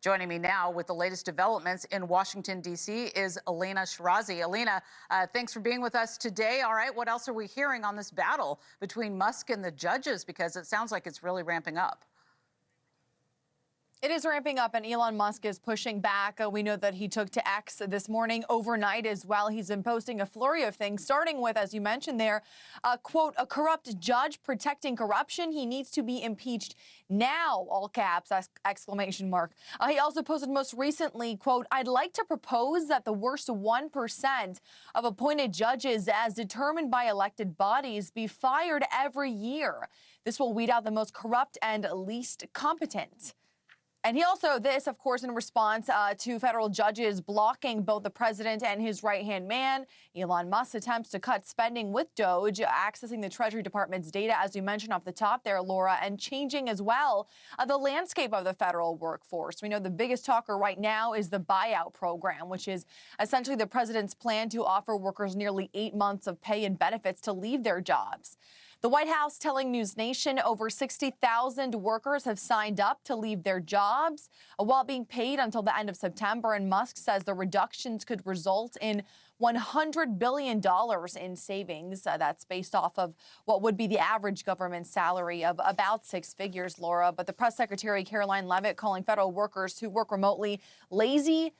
Joining me now with the latest developments in Washington, D.C. is Elina Shirazi. Elina, thanks for being with us today. All right, what else are we hearing on this battle between Musk and the judges? Because it sounds like it's really ramping up. It is ramping up, and Elon Musk is pushing back. We know that he took to X this morning overnight as well. He's been posting a flurry of things, starting with, as you mentioned there, quote, a corrupt judge protecting corruption. He needs to be impeached now, all caps, exclamation mark. He also posted most recently, quote, I'd like to propose that the worst 1% of appointed judges as determined by elected bodies be fired every year. This will weed out the most corrupt and least competent. And he also, this, of course, in response to federal judges blocking both the president and his right-hand man, Elon Musk's attempts to cut spending with DOGE, accessing the Treasury Department's data, as you mentioned off the top there, Laura, and changing as well the landscape of the federal workforce. We know the biggest talker right now is the buyout program, which is essentially the president's plan to offer workers nearly 8 months of pay and benefits to leave their jobs. The White House telling NewsNation over 60,000 workers have signed up to leave their jobs while being paid until the end of September. And Musk says the reductions could result in $100 billion in savings. That's based off of what would be the average government salary of about 6 figures, Laura. But the press secretary, Caroline Leavitt, calling federal workers who work remotely lazy.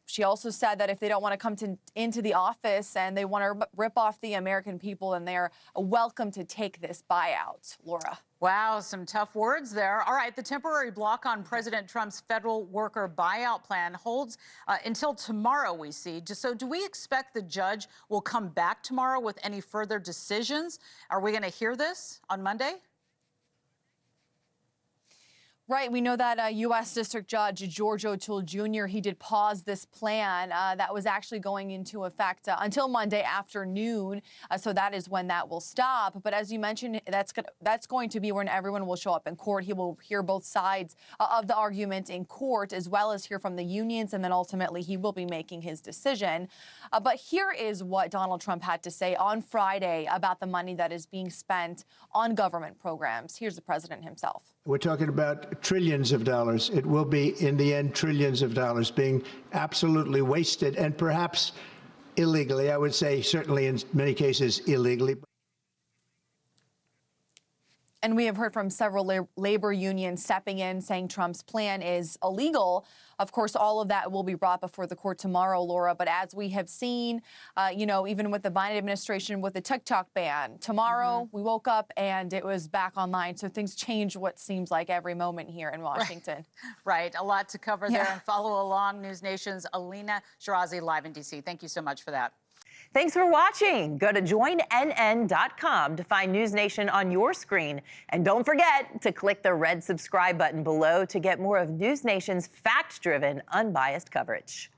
She also said that if they don't want to come into the office and they want to rip off the American people, then they're welcome to take this buyout. Laura. Wow, some tough words there. All right, the temporary block on President Trump's federal worker buyout plan holds until tomorrow, we see. So do we expect the judge will come back tomorrow with any further decisions? Are we going to hear this on Monday? Right. We know that U.S. District Judge George O'Toole Jr., he did pause this plan that was actually going into effect until Monday afternoon. So that is when that will stop. But as you mentioned, that's going to be when everyone will show up in court. He will hear both sides of the argument in court, as well as hear from the unions. And then ultimately he will be making his decision. But here is what Donald Trump had to say on Friday about the money that is being spent on government programs. Here's the president himself. We're talking about trillions of dollars. It will be, in the end, trillions of dollars being absolutely wasted and perhaps illegally. I would say certainly in many cases illegally. And we have heard from several labor unions stepping in, saying Trump's plan is illegal. Of course, all of that will be brought before the court tomorrow, Laura. But as we have seen, even with the Biden administration, with the TikTok ban, tomorrow we woke up and it was back online. So things change what seems like every moment here in Washington. Right. A lot to cover there and follow along. News Nation's Elina Shirazi live in D.C. Thank you so much for that. Thanks for watching. Go to joinnn.com to find News Nation on your screen. And don't forget to click the red subscribe button below to get more of News Nation's fact-driven, unbiased coverage.